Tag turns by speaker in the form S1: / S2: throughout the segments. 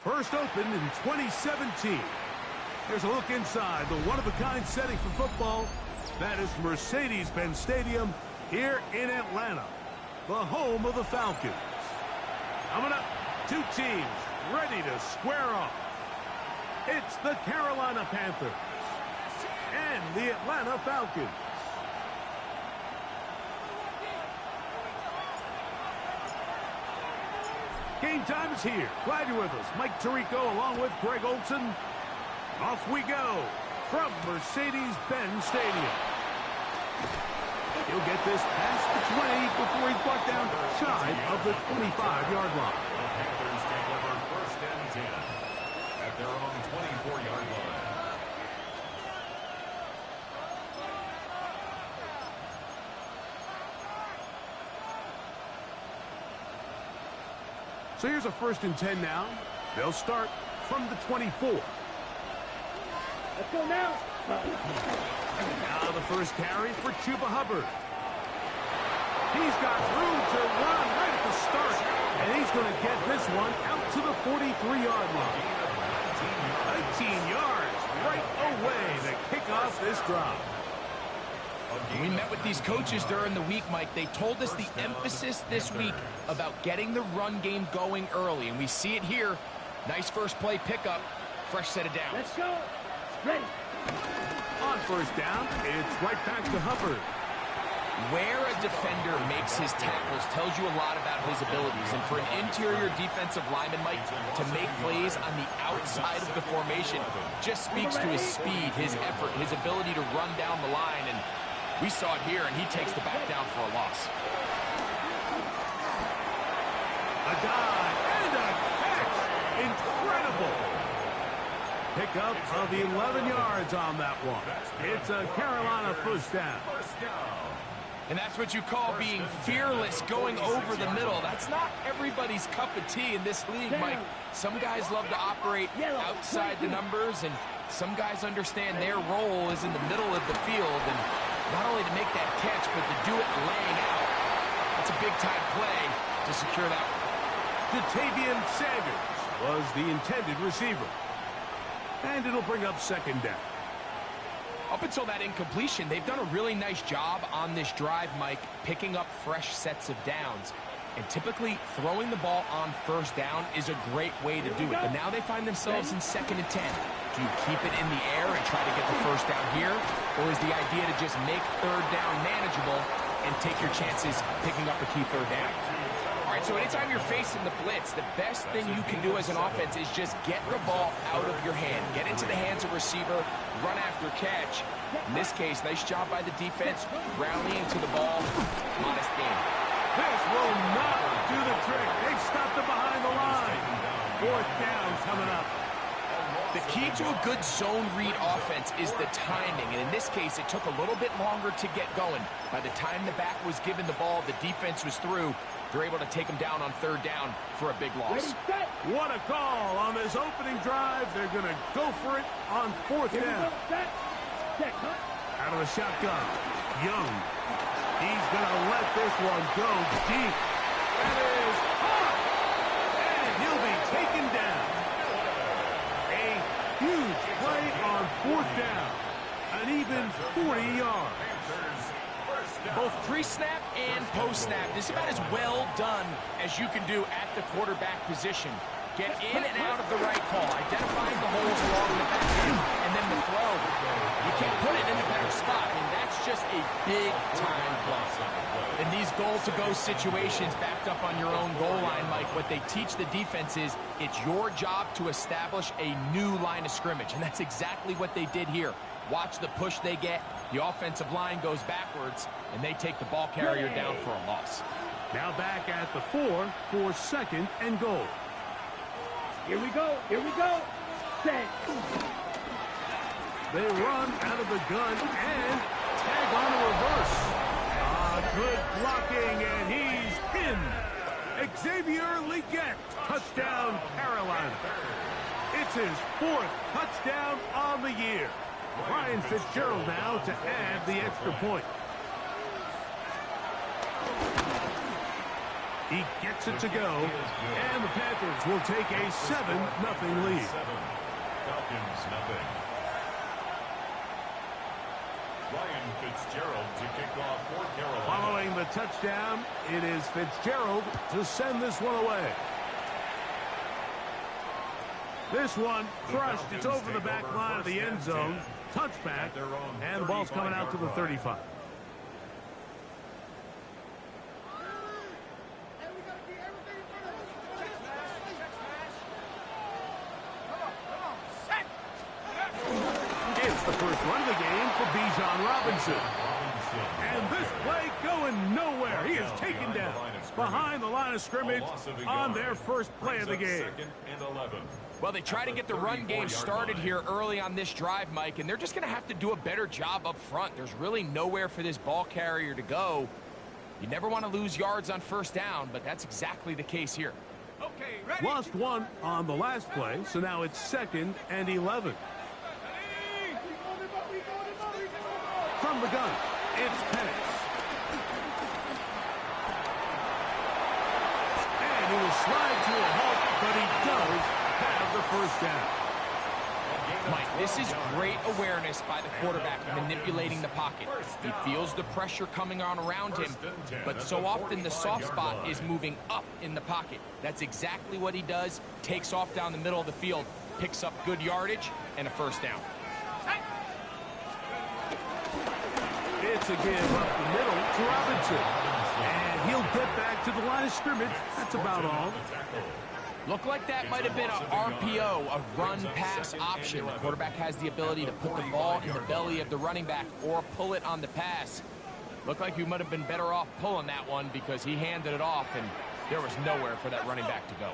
S1: First opened in 2017. Here's a look inside the one-of-a-kind setting for football. That is Mercedes-Benz Stadium here in Atlanta, the home of the Falcons. Coming up, two teams ready to square off. It's the Carolina Panthers and the Atlanta Falcons. Game time is here. Glad you're with us. Mike Tirico along with Greg Olson. Off we go from Mercedes-Benz Stadium. He'll get this past the 20 before he's brought down shy of the 25-yard line.
S2: The Panthers take over first and 10 at their own 24-yard line.
S1: So here's a first and 10 now. They'll start from the 24.
S3: Let's go now.
S1: Now the first carry for Chuba Hubbard. He's got room to run right at the start. And he's going to get this one out to the 43-yard line. 19 yards right away to kick off this drive.
S4: We met with these coaches during the week, Mike. They told us the emphasis this week about getting the run game going early, and we see it here. Nice first play pickup, fresh set of downs.
S3: Let's go. Ready.
S1: On first down, it's right back to Hubbard.
S4: Where a defender makes his tackles tells you a lot about his abilities, and for an interior defensive lineman, Mike, to make plays on the outside of the formation just speaks to his speed, his effort, his ability to run down the line, and we saw it here, and he takes the back down for a loss.
S1: A dive and a catch. Incredible. Pickup of 11 yards on that one. It's a Carolina first down.
S4: And that's what you call being fearless, going over the middle. That's not everybody's cup of tea in this league, Mike. Some guys love to operate outside the numbers, and some guys understand their role is in the middle of the field, and not only to make that catch, but to do it laying out. That's a big-time play to secure that one.
S1: Jatavian Sanders was the intended receiver. And it'll bring up second down.
S4: Up until that incompletion, they've done a really nice job on this drive, Mike, picking up fresh sets of downs. And typically, throwing the ball on first down is a great way to do it. But now they find themselves in second and 10. Do you keep it in the air and try to get the first down here? Or is the idea to just make third down manageable and take your chances picking up a key third down? All right, so anytime you're facing the blitz, the best thing you can do as an offense is just get the ball out of your hand. Get into the hands of receiver, run after catch. In this case, nice job by the defense, rallying to the ball. Modest game.
S1: This will not do the trick. They've stopped it behind the line. Fourth down coming up.
S4: The key to a good zone read offense is the timing, and in this case, it took a little bit longer to get going. By the time the back was given the ball, the defense was through. They're able to take them down on third down for a big loss.
S1: What a call on this opening drive. They're going to go for it on fourth down. Out of the shotgun, Young. He's going to let this one go deep. That is hot. And he'll be taken down. A huge play on fourth down. An even 40 yards.
S4: Both pre-snap and post-snap, this is about as well done as you can do at the quarterback position. Get in and out of the right call, identifying the holes along the back end, and then the throw. You can't put it in a better spot. I mean, that's just a big-time play. In these goal-to-go situations, backed up on your own goal line, Mike, what they teach the defense is it's your job to establish a new line of scrimmage, and that's exactly what they did here. Watch the push they get. The offensive line goes backwards, and they take the ball carrier down for a loss.
S1: Now back at the 4 for second and goal.
S3: Here we go. Here we go. Set.
S1: They run out of the gun and tag on a reverse. Good blocking, and he's in. Xavier Legette, touchdown Carolina. It's his fourth touchdown on the year. Ryan Fitzgerald now to add the extra point. He gets it to go, and the Panthers will take a 7-0 lead.
S2: Falcons, nothing. Ryan Fitzgerald to kick off for Carolina.
S1: Following the touchdown, it is Fitzgerald to send this one away. This one crushed. It's over the back line of the end zone. Touchback, and the ball's coming out to the 35. It's the first run of the game for Bijan Robinson. And this play going nowhere. He is taken down behind the line of scrimmage on their first play of the game.
S4: Well, they try to get the run game started here early on this drive, Mike, and they're just going to have to do a better job up front. There's really nowhere for this ball carrier to go. You never want to lose yards on first down, but that's exactly the case here.
S3: Okay, ready?
S1: Lost one on the last play, so now it's 2nd and 11. From the gun, it's Penix. And he will slide to a halt, but he does have the first down.
S4: Mike, this is great awareness by the quarterback manipulating the pocket. He feels the pressure coming on around him, but so often the soft spot is moving up in the pocket. That's exactly what he does. Takes off down the middle of the field, picks up good yardage, and a first down.
S1: It's a give up the middle to Robinson. And he'll get back to the line of scrimmage. That's about all.
S4: Looked like that might have been a RPO, a run-pass option. The quarterback has the ability to put the ball in the belly of the running back or pull it on the pass. Looked like he might have been better off pulling that one because he handed it off, and there was nowhere for that running back to go.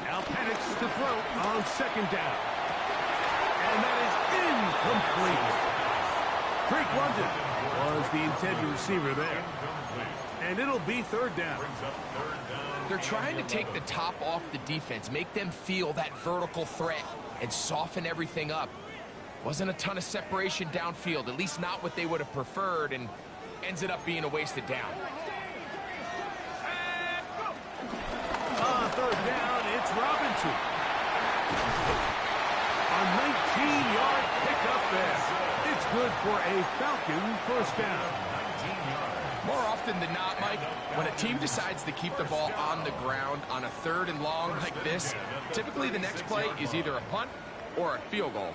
S1: Now Penix to throw on 2nd down. And that is incomplete. Drake London was the intended receiver there. And it'll be 3rd down.
S4: They're trying to take the top off the defense, make them feel that vertical threat, and soften everything up. Wasn't a ton of separation downfield, at least not what they would have preferred, and ends it up being a wasted down.
S1: On 3rd down, it's Robinson. A 19-yard pickup there. It's good for a Falcon first down.
S4: More often than not, Mike, when a team decides to keep the ball on the ground on a 3rd and long like this, typically the next play is either a punt or a field goal.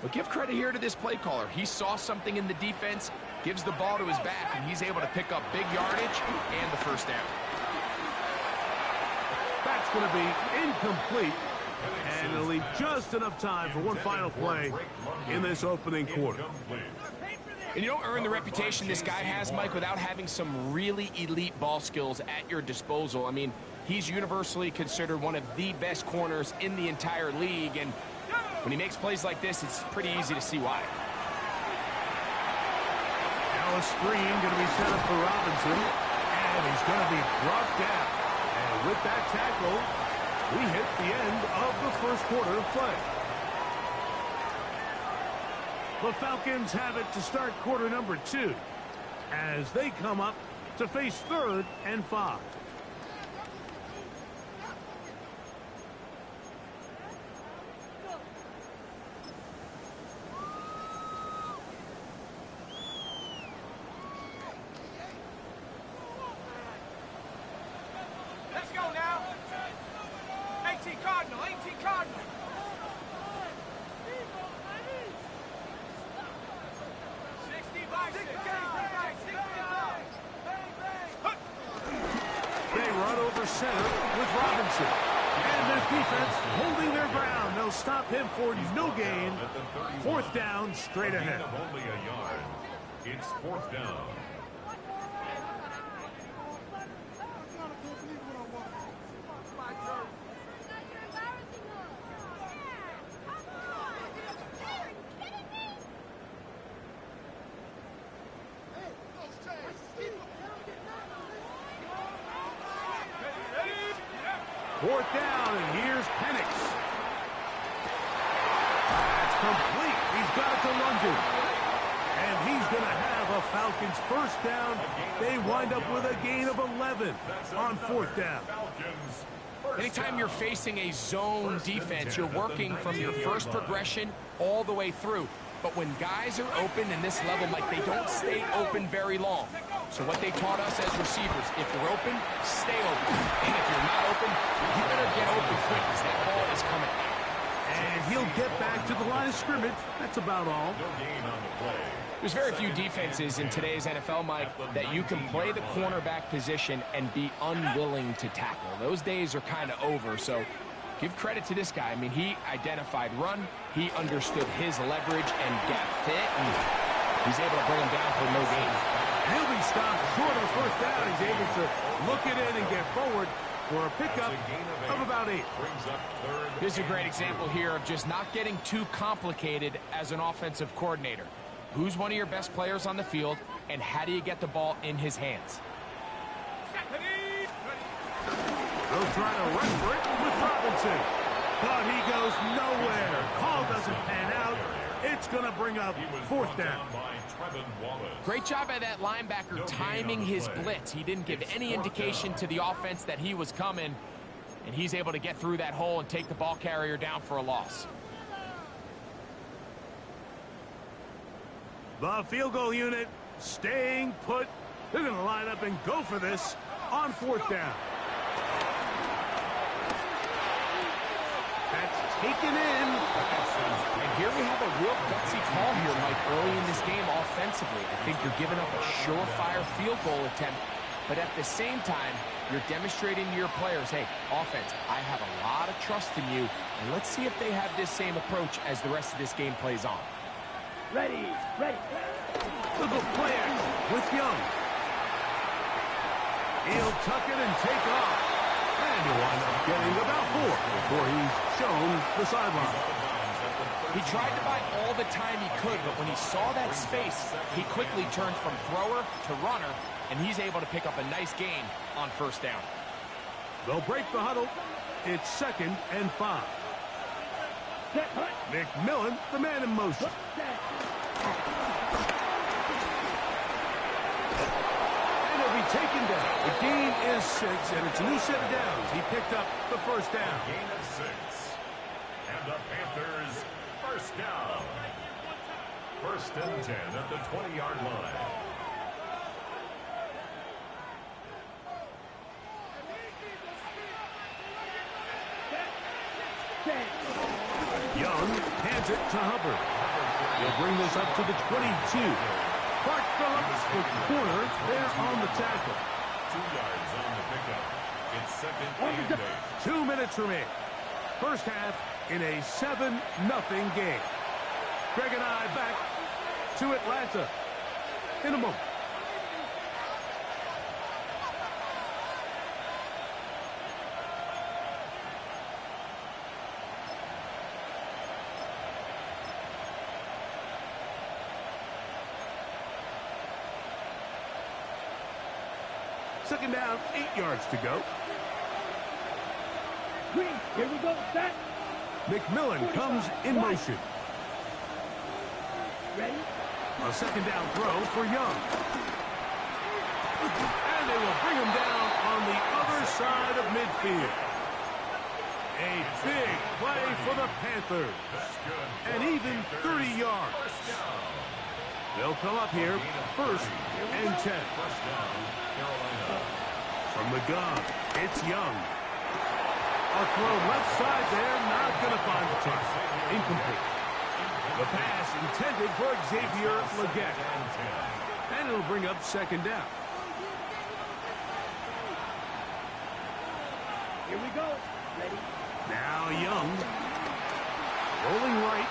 S4: But give credit here to this play caller. He saw something in the defense, gives the ball to his back, and he's able to pick up big yardage and the first down.
S1: That's going to be incomplete, and it'll leave just enough time for one final play in this opening quarter.
S4: And you don't earn the reputation this guy has, Mike, without having some really elite ball skills at your disposal. I mean, he's universally considered one of the best corners in the entire league, and when he makes plays like this, it's pretty easy to see why.
S1: Now a screen going to be set up for Robinson, and he's going to be brought down. And with that tackle, we hit the end of the first quarter of play. The Falcons have it to start quarter number 2 as they come up to face 3rd and 5.
S3: Let's go now. 18 Cardinal, 18 Cardinal.
S1: They run over center with Robinson. And this defense holding their ground. They'll stop him for no gain. 4th down straight ahead.
S2: Only a yard. It's 4th down.
S1: Fourth down, and here's Penix. That's complete. He's got it to London. And he's he's going to have a Falcons first down. They wind up with a gain of 11 on fourth down.
S4: Anytime you're facing a zone defense, you're working from your first progression all the way through. But when guys are open in this level, Mike, they don't stay open very long. So what they taught us as receivers, if you're open, stay open. And if you're not open, you better get open quick because that ball is coming out.
S1: And he'll get back to the line of scrimmage. That's about all.
S4: There's very few defenses in today's NFL, Mike, that you can play the cornerback position and be unwilling to tackle. Those days are kind of over, so give credit to this guy. I mean, he identified run, he understood his leverage and gap fit, and he's able to bring him down for no gain.
S1: He'll be stopped short of the first down. He's able to look it in and get forward for a pickup of about 8.
S4: This is a great example here of just not getting too complicated as an offensive coordinator. Who's one of your best players on the field, and how do you get the ball in his hands?
S1: They'll try to run for it with Robinson. But he goes nowhere. Call doesn't pan out. It's going to bring up fourth down.
S4: Great job by that linebacker timing his blitz. He didn't give any indication to the offense that he was coming, and he's able to get through that hole and take the ball carrier down for a loss.
S1: The field goal unit staying put. They're going to line up and go for this on fourth down. That's taken in.
S4: And here we have a real gutsy call here, Mike, early in this game offensively. I think you're giving up a surefire field goal attempt, but at the same time, you're demonstrating to your players, hey, offense, I have a lot of trust in you, and let's see if they have this same approach as the rest of this game plays on.
S3: Ready, ready.
S1: Look at play action with Young. He'll tuck it and take off. And he'll wind up getting about 4 before he's shown the sideline.
S4: He tried to buy all the time he could, but when he saw that space, he quickly turned from thrower to runner, and he's able to pick up a nice gain on first down.
S1: They'll break the huddle. It's 2nd and 5. McMillan, the man in motion. And he'll be taken down. The gain is 6, and it's a new set of downs. He picked up the first down.
S2: Gain of 6. And the Panthers, first down. 1st and 10 at the 20-yard line.
S1: Young hands it to Hubbard. He'll bring this up to the 22. Clark Phillips, the corner, there on the tackle.
S2: 2 yards on the pickup. It's 2nd and 8.
S1: 2 minutes remaining. First half in a 7-0 game. Greg and I back to Atlanta in a moment. Second down, 8 yards to go.
S3: Green, here we go. Set.
S1: McMillan comes in motion.
S3: Ready?
S1: A second down throw for Young. And they will bring him down on the other side of midfield. A big play for the Panthers. And even 30 yards. They'll come up here 1st and 10. From the gun, it's Young. A throw left side there, not going to find the target. Incomplete. The pass intended for Xavier Legette. And it'll bring up 2nd down.
S3: Here we go. Ready?
S1: Now Young. Rolling right.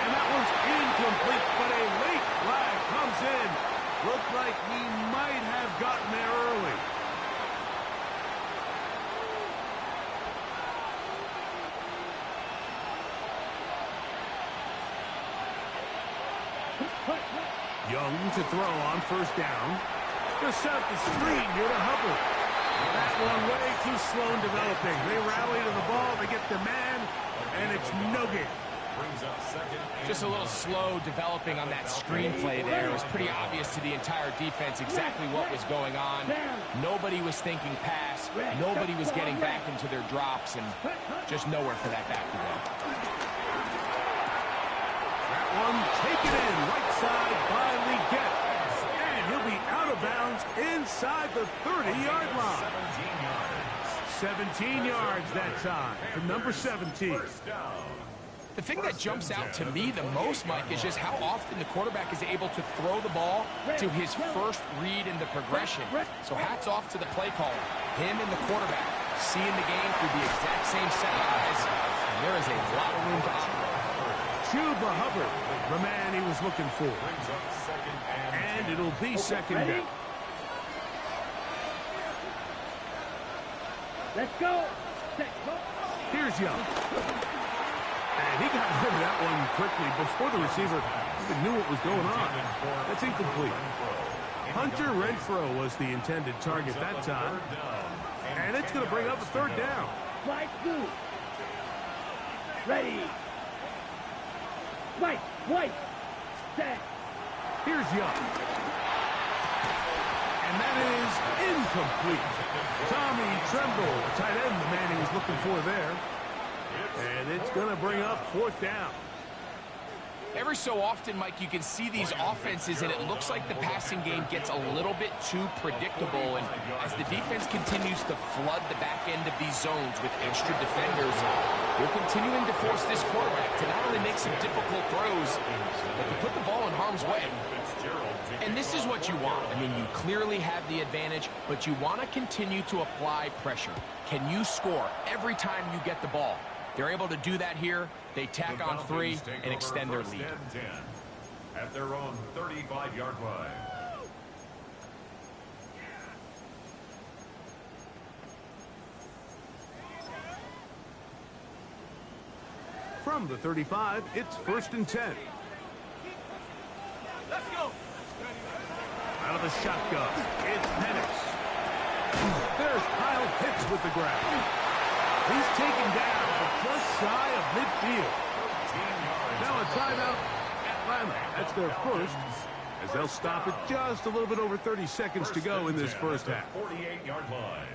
S1: And that one's incomplete, but a late flag comes in. Looked like he might have gotten there early. Young to throw on first down. They'll set up the screen here to Hubbard. That one way too slow in developing. They rally to the ball, they get the man, and it's no gain.
S2: brings up second and
S4: Just a little slow developing on that screenplay there. It was pretty obvious to the entire defense exactly what was going on. Nobody was thinking pass. Nobody was getting back into their drops, and just nowhere for that back to go.
S1: That one taken in right side by Leggett. And he'll be out of bounds inside the 30-yard line. 17 yards that time for number 17.
S4: The thing that jumps out to me the most, Mike, is just how often the quarterback is able to throw the ball to his first read in the progression. So hats off to the play caller. Him and the quarterback seeing the game through the exact same set of eyes. And there is a lot of room to operate.
S1: Chuba Hubbard, the man he was looking for. And it'll be second down.
S3: Let's go.
S1: Here's Young. And he got rid of that one quickly before the receiver even knew what was going on. That's incomplete. Hunter Renfrow was the intended target that time. And it's going to bring up a third down.
S3: Slide through. Ready. White. Set.
S1: Here's Young. And that is incomplete. Tommy Tremble, the tight end, the man he was looking for there. And it's going to bring up fourth down.
S4: Every so often, Mike, you can see these offenses, and it looks like the passing game gets a little bit too predictable. And as the defense continues to flood the back end of these zones with extra defenders, they're continuing to force this quarterback to not only make some difficult throws, but to put the ball in harm's way. And this is what you want. I mean, you clearly have the advantage, but you want to continue to apply pressure. Can you score every time you get the ball? They're able to do that here. They tack on 3 and extend their lead.
S2: At their own 35-yard line.
S1: From the 35, it's 1st and 10.
S3: Let's go.
S1: Out of the shotgun, it's Penix. There's Kyle Pitts with the grab. He's taken down just shy of midfield. Now a timeout, Atlanta. That's their first, as they'll stop it just a little bit over 30 seconds to go in this first half.
S2: 48-yard line.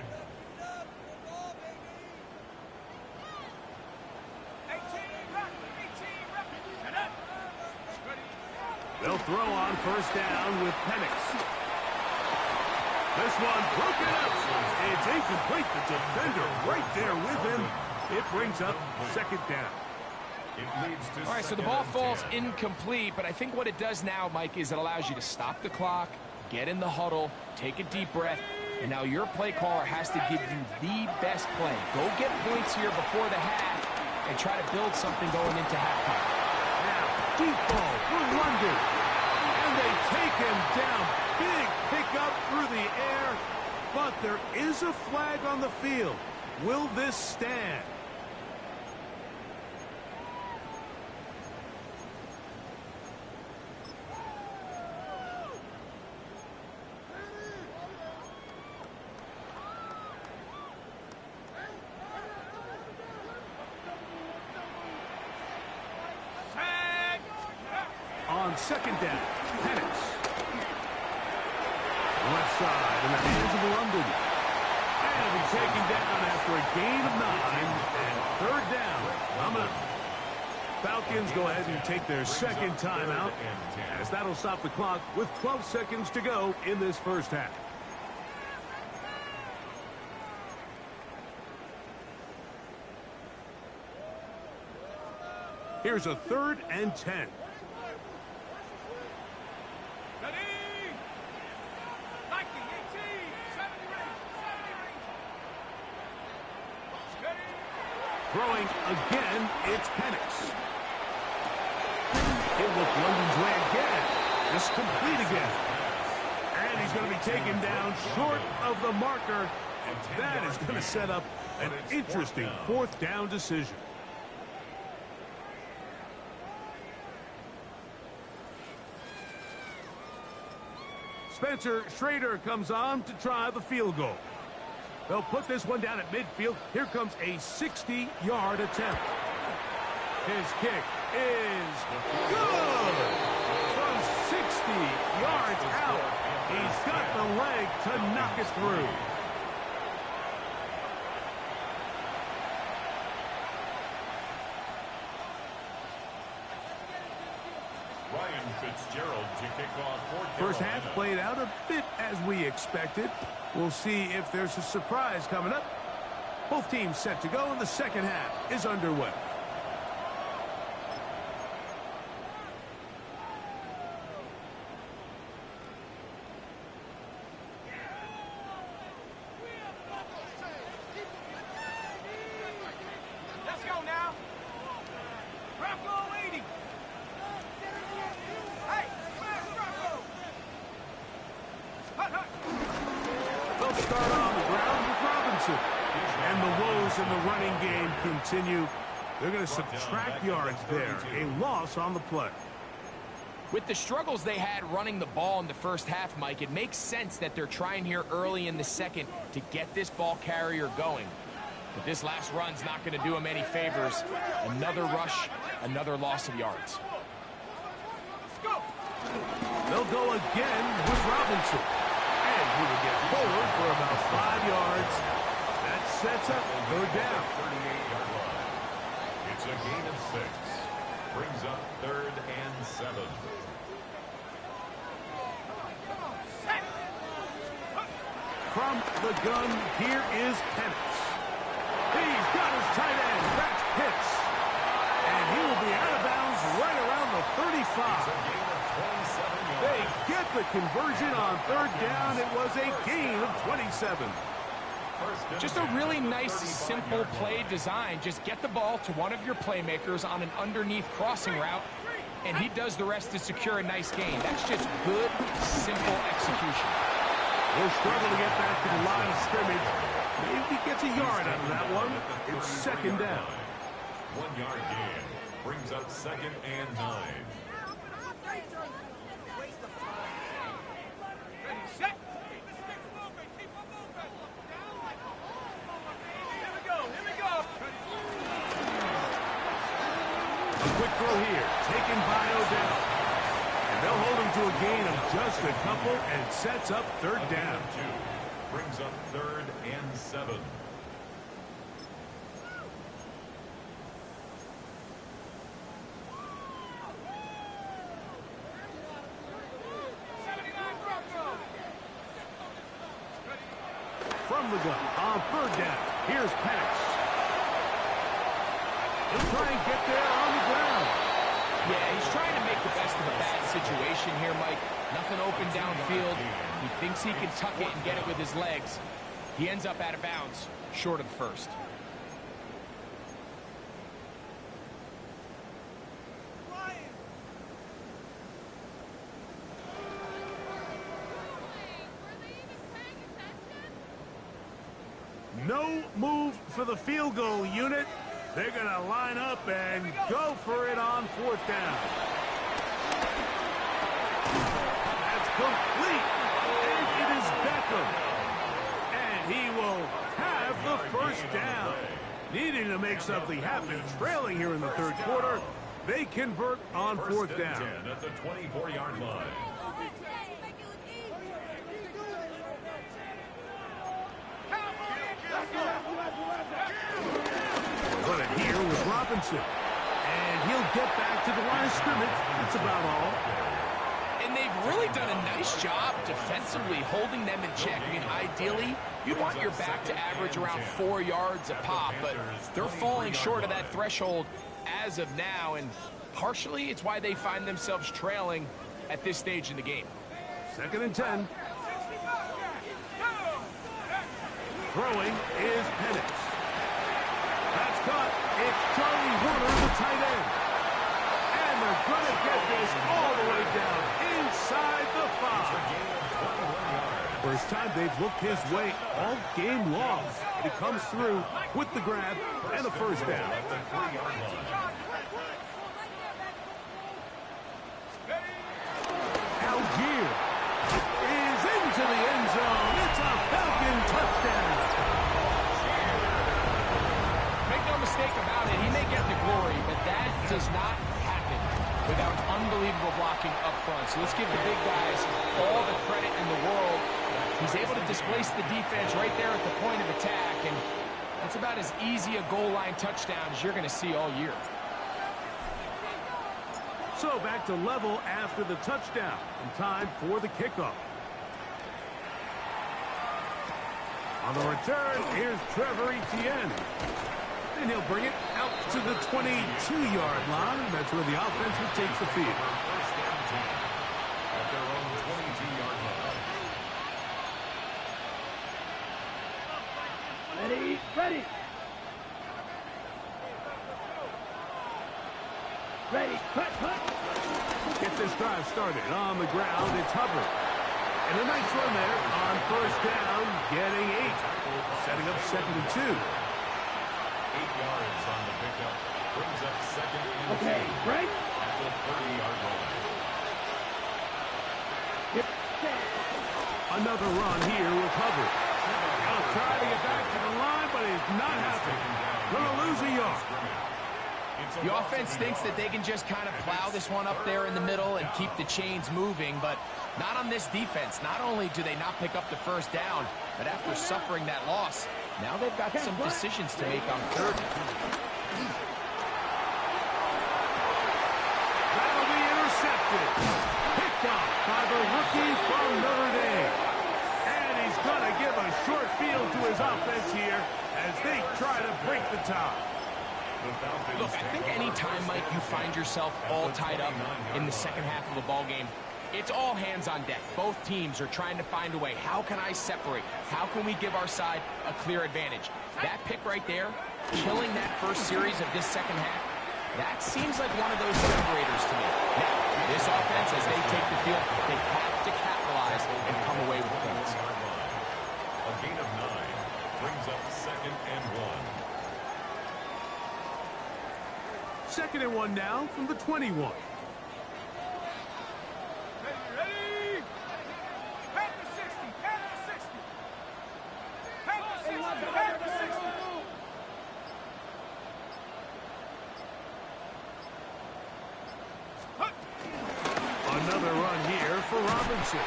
S1: They'll throw on first down with Penix. This one broken up. It's incomplete. The defender right there with him. It brings up second down.
S4: All right, so the ball falls incomplete, but I think what it does now, Mike, is it allows you to stop the clock, get in the huddle, take a deep breath, and now your play caller has to give you the best play. Go get points here before the half and try to build something going into halftime.
S1: Now, deep ball for London. And they take him down. Big pickup through the air. But there is a flag on the field. Will this stand? On second down, Penix. Left side in the hands of London. And he's taken down after a gain of 9 and third down. Falcons go ahead and take their second timeout, as that'll stop the clock with 12 seconds to go in this first half. Here's a 3rd and 10. Throwing again, it's Penix. It looked London's way again. It's complete again. And he's going to be taken down short of the marker. That is going to set up an interesting 4th down decision. Spencer Schrader comes on to try the field goal. They'll put this one down at midfield. Here comes a 60-yard attempt. His kick is good. From 60 yards out, he's got the leg to knock it through.
S2: To kick off
S1: First half played out a bit as we expected. We'll see if there's a surprise coming up. Both teams set to go, and the second half is underway.
S3: Let's go now. Rocco 80.
S1: They'll start on the ground with Robinson. And the woes in the running game continue. They're going to subtract yards there. A loss on the play.
S4: With the struggles they had running the ball in the first half, Mike, it makes sense that they're trying here early in the second to get this ball carrier going. But this last run's not going to do him any favors. Another rush, another loss of yards.
S1: They'll go again with Robinson. And he will get forward for about 5 yards. That sets up third down.
S2: 38-yard line. It's a gain of 6. Brings up 3rd and 7.
S1: From the gun, here is Penix. He's got his tight end. That's Pitts. And he will be out of bounds right around the 35. They get the conversion on third down. It was a gain of 27.
S4: Just a really nice, simple play design. Just get the ball to one of your playmakers on an underneath crossing route, and he does the rest to secure a nice gain. That's just good, simple execution.
S1: They'll struggle to get back to the line of scrimmage. Maybe he gets a yard out of that one. It's second down.
S2: 1 yard gain. Brings up 2nd and 9.
S1: Quick throw here, taken by Odell. And they'll hold him to a gain of just a couple and sets up third down.
S2: 2. Brings up 3rd and 7.
S1: From the gun on third down, here's Penix. He'll try and get there on the ground.
S4: Yeah, he's trying to make the best of a bad situation here, Mike. Nothing open downfield. He thinks he can tuck it and get it with his legs. He ends up out of bounds, short of the first.
S1: No move for the field goal unit. They're going to line up and go for it on fourth down. That's complete. And it is Beckham. And he will have the first down. Needing to make something happen, trailing here in the third quarter. They convert on fourth down.
S2: At the 24-yard line.
S1: Run it here with Robinson. And he'll get back to the line of scrimmage. That's about all.
S4: And they've really done a nice job defensively holding them in check. I mean, ideally, you'd want your back to average around 4 yards a pop, but they're falling short of that threshold as of now, and partially it's why they find themselves trailing at this stage in the game.
S1: 2nd and 10. Throwing is Penix. That's caught. It's Charlie Warner, the tight end. And they're going to get this all the way down inside the 5. First time they've looked his way all game long. He comes through with the grab and a first down. Algier is into the end zone. It's a Falcon touchdown.
S4: Make no mistake about it, he may get the glory, but that does not without unbelievable blocking up front. So let's give the big guys all the credit in the world. He's able to displace the defense right there at the point of attack, and that's about as easy a goal line touchdown as you're going to see all year.
S1: So back to level after the touchdown, and time for the kickoff. On the return, here's Trevor Etienne. And he'll bring it out to the 22-yard line. That's where the offense will take the field.
S2: First and 10 at their own 22-yard line.
S3: Ready, ready. Ready, cut, cut.
S1: Get this drive started on the ground. It's Hubbard. And a nice run there on first down, getting 8. Setting up 2nd and 2.
S2: 8 yards on the pickup. Brings up 2nd and 2.
S3: Okay, break.
S2: At the 30-yard line.
S3: Get set.
S1: Another run here with Hubbard. He'll try to get back to the line, but it's not happening. Gonna lose a yard.
S4: The offense thinks that they can just kind of plow this one up there in the middle and keep the chains moving, but not on this defense. Not only do they not pick up the first down, but after suffering that loss, now they've got some decisions to make on 3rd.
S1: That'll be intercepted. Picked off by the rookie from Notre Dame. And he's going to give a short field to his offense here as they try to break the tie.
S4: Look, I think any time, Mike, you find yourself all tied up in the second half of a ball game, it's all hands on deck. Both teams are trying to find a way. How can I separate? How can we give our side a clear advantage? That pick right there, killing that first series of this second half, that seems like one of those separators to me. Now, this offense, as they take the field, they have to capitalize and come away with points.
S2: A gain of 9 brings up 2nd and 1.
S1: 2nd and 1 now from the 21.
S5: Ready? Head to 60. Head to 60. Head to 60. Head to 60.
S1: Another run here for Robinson.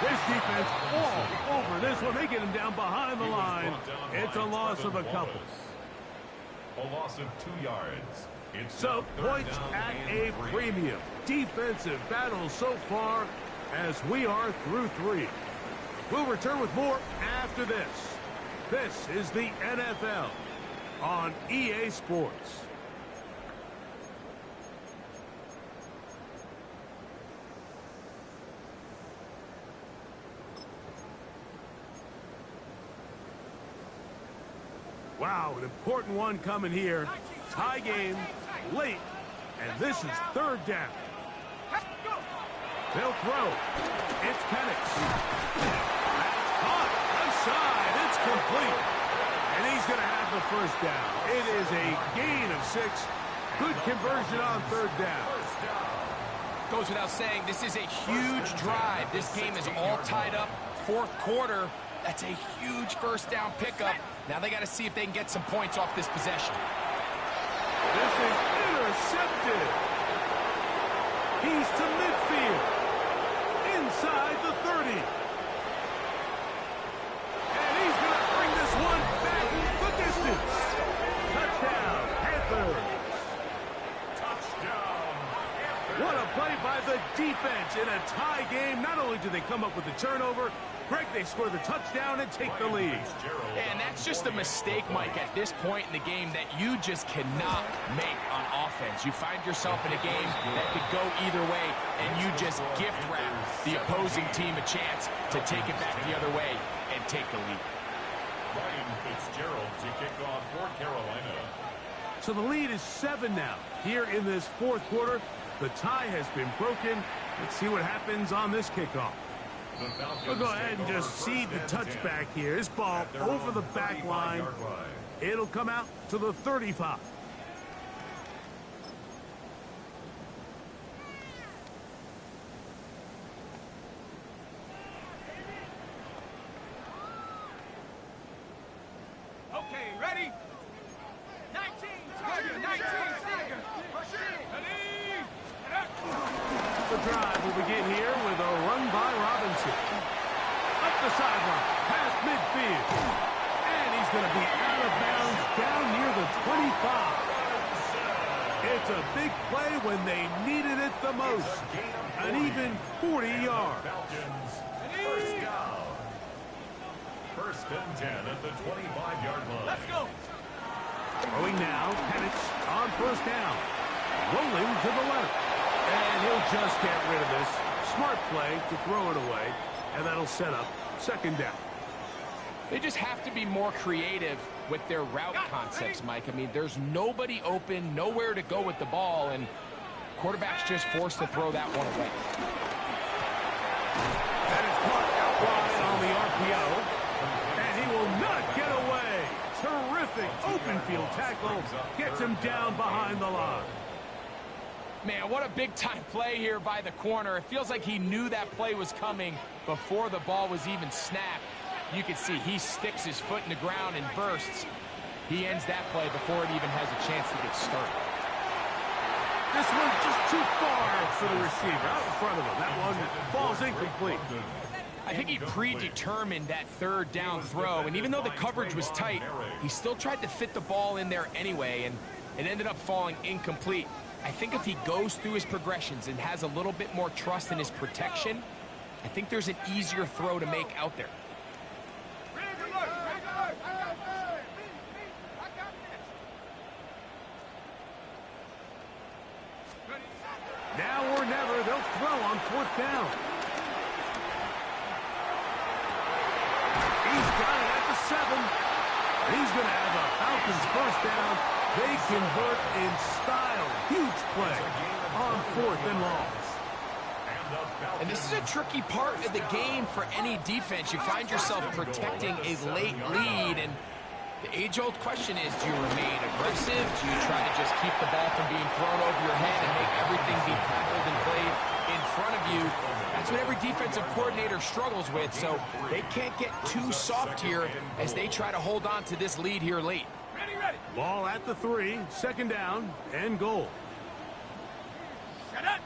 S1: This defense all over this one. They get him down behind the line. It's a loss of a couple.
S2: A loss of 2 yards.
S1: So points at a premium. Defensive battle so far as we are through 3. We'll return with more after this. This is the NFL on EA Sports. Wow, an important one coming here. Tie game, late, and this is 3rd down. They'll throw. It's Penix. That's caught. Left side. It's complete. And he's going to have the first down. It is a gain of 6. Good conversion on 3rd down.
S4: Goes without saying, this is a huge drive. This game is all tied up. 4th quarter. That's a huge first down pickup. Now they got to see if they can get some points off this possession.
S1: This is intercepted. He's to midfield. Inside the 30. And he's going to bring this one back the distance. Touchdown, Panthers.
S2: Touchdown.
S1: What a play by the defense in a tie game. Not only do they come up with the turnover, Greg, they score the touchdown and take the lead.
S4: And that's just a mistake, Mike, at this point in the game that you just cannot make on offense. You find yourself in a game that could go either way, and you just gift wrap the opposing team a chance to take it back the other way and take the lead.
S2: Ryan Fitzgerald to kick off for Carolina.
S1: So the lead is 7 now. Here in this 4th quarter, the tie has been broken. Let's see what happens on this kickoff. We'll go ahead and just seed the touchback here. This ball over the back line. It'll come out to the 35.
S5: Okay, ready? 19, Tiger, 19, Tiger. Ready?
S1: The drive will begin here with a run by Robinson. Up the sideline, past midfield. And he's going to be out of bounds down near the 25. It's a big play when they needed it the most. An even 40 yards.
S2: Falcons, first down. First and 10 at the 25-yard line.
S5: Let's go.
S1: Throwing now, Penix on first down. Rolling to the left. And he'll just get rid of this. Smart play to throw it away. And that'll set up second down.
S4: They just have to be more creative with their route concepts, Mike. I mean, there's nobody open, nowhere to go with the ball, and quarterback's just forced to throw that one away.
S1: That is caught out wide on the RPO. And he will not get away. Terrific open field tackle. Gets him down behind the line.
S4: Man, what a big-time play here by the corner. It feels like he knew that play was coming before the ball was even snapped. You can see he sticks his foot in the ground and bursts. He ends that play before it even has a chance to get started.
S1: This one just too far for the receiver. Out in front of him. That one falls incomplete.
S4: I think he predetermined that third down throw, and even though the coverage was tight, he still tried to fit the ball in there anyway, and it ended up falling incomplete. I think if he goes through his progressions and has a little bit more trust in his protection, I think there's an easier throw to make out there.
S1: Now or never, they'll throw on fourth down. He's got it at the 7. He's going to have a Falcons first down. They convert in style. Huge play on fourth and long.
S4: And this is a tricky part of the game for any defense. You find yourself protecting a late lead, and the age-old question is, do you remain aggressive? Do you try to just keep the ball from being thrown over your head and make everything be tackled and played in front of you? That's what every defensive coordinator struggles with, so they can't get too soft here as they try to hold on to this lead here late.
S5: Ready, ready.
S1: Ball at the 3, second down, and goal.
S5: Shut up.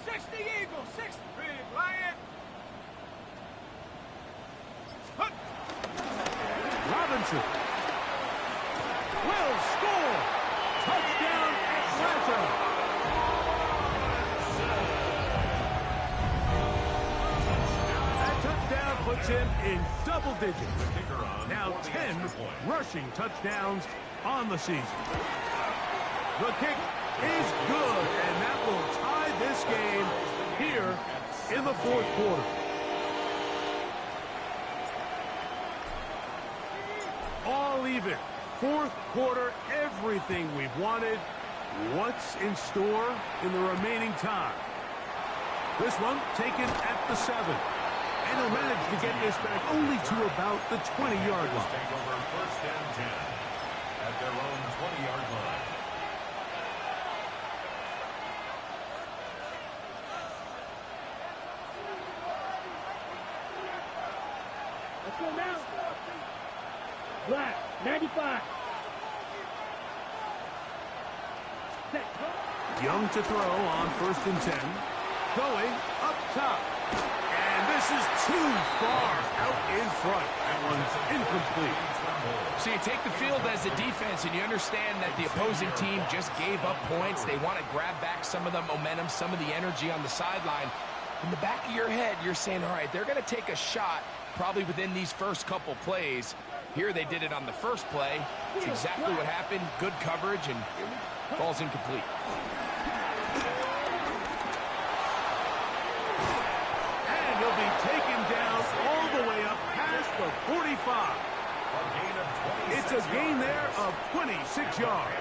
S5: 60 Eagles, 60. Big Lion. Hunt.
S1: Robinson will score. Touchdown, Atlanta. That touchdown puts him in double digits. Now 10 rushing touchdowns on the season. The kick is good, and that will tie this game here in the fourth quarter. All even. Fourth quarter, everything we've wanted. What's in store in the remaining time? This one taken at the 7. And he'll manage to get this back only to about the 20-yard line.
S2: Take over first and 10 at their own 20-yard line.
S3: Let's go now. Black, 95. Set.
S1: Young to throw on first and 10. Going up top. And this is too far out in front. That one's incomplete.
S4: So you take the field as a defense and you understand that the opposing team just gave up points. They want to grab back some of the momentum, some of the energy on the sideline. In the back of your head, you're saying, all right, they're going to take a shot probably within these first couple plays. Here they did it on the first play. It's exactly what happened. Good coverage and falls incomplete.
S1: And he'll be taken down all the way up past the 45. It's a gain there of 26 yards.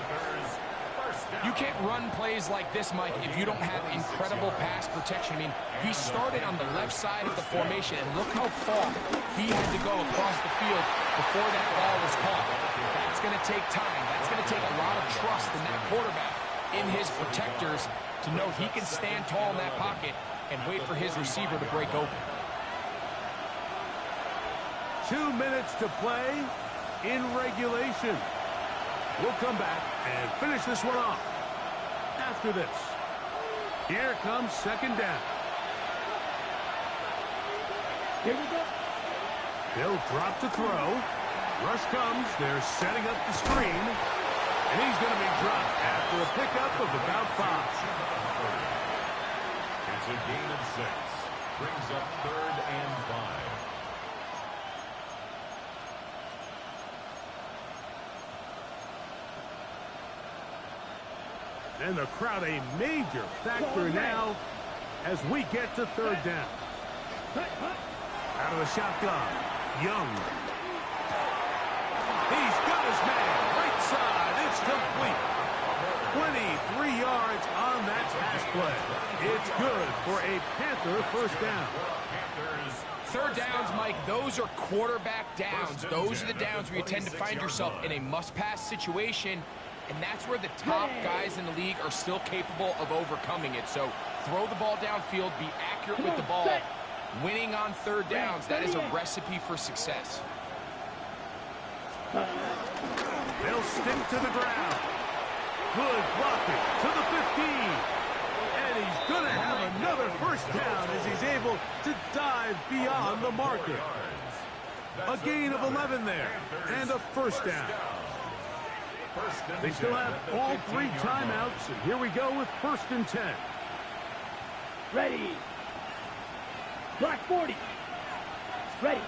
S4: You can't run plays like this, Mike, if you don't have incredible pass protection. I mean, he started on the left side of the formation, and look how far he had to go across the field before that ball was caught. That's going to take time. That's going to take a lot of trust in that quarterback, in his protectors, to know he can stand tall in that pocket and wait for his receiver to break open.
S1: 2 minutes to play in regulation. We'll come back and finish this one off after this. Here comes second down.
S3: Here we go.
S1: They'll drop to throw. Rush comes. They're setting up the screen. And he's going to be dropped after a pickup of about 5.
S2: It's a gain of 6. Brings up 3rd and 5.
S1: And the crowd a major factor now as we get to 3rd down. Out of the shotgun, Young. He's got his man, right side, it's complete. 23 yards on that pass play. It's good for a Panther first down.
S4: 3rd downs, Mike, those are quarterback downs. Those are the downs where you tend to find yourself in a must-pass situation, and that's where the top guys in the league are still capable of overcoming it. So throw the ball downfield, be accurate with the ball. Winning on 3rd downs, that is a recipe for success.
S1: They'll stick to the ground. Good blocking to the 15. And he's going to have another first down as he's able to dive beyond the marker. A gain of 11 there and a first down. They still have all 3 timeouts, and here we go with 1st and 10.
S3: Ready. Block 40. Ready.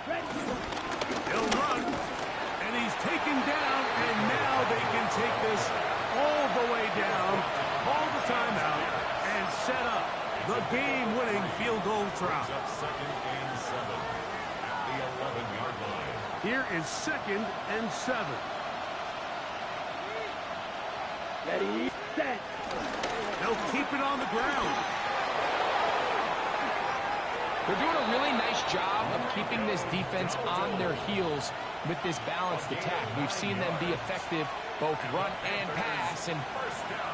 S1: He'll run, and he's taken down, and now they can take this all the way down, call the timeout, and set up the game-winning field goal try.
S2: 2nd and 7 at the 11-yard line.
S1: Here is 2nd and 7.
S3: Ready, set.
S1: They'll keep it on the ground.
S4: They're doing a really nice job of keeping this defense on their heels with this balanced attack. We've seen them be effective both run and pass, and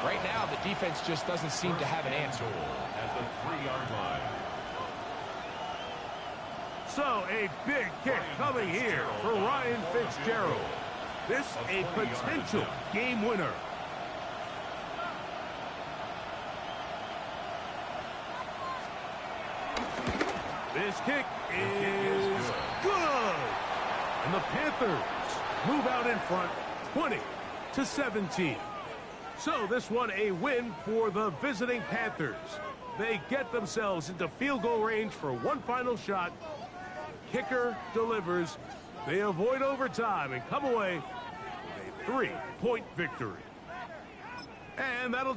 S4: right now the defense just doesn't seem to have an answer.
S2: At the 3-yard line.
S1: So a big kick coming here for Ryan Fitzgerald. This a potential game winner. This kick is good. And the Panthers move out in front 20-17. So this one a win for the visiting Panthers. They get themselves into field goal range for one final shot. Kicker delivers. They avoid overtime and come away with a 3-point victory. And that'll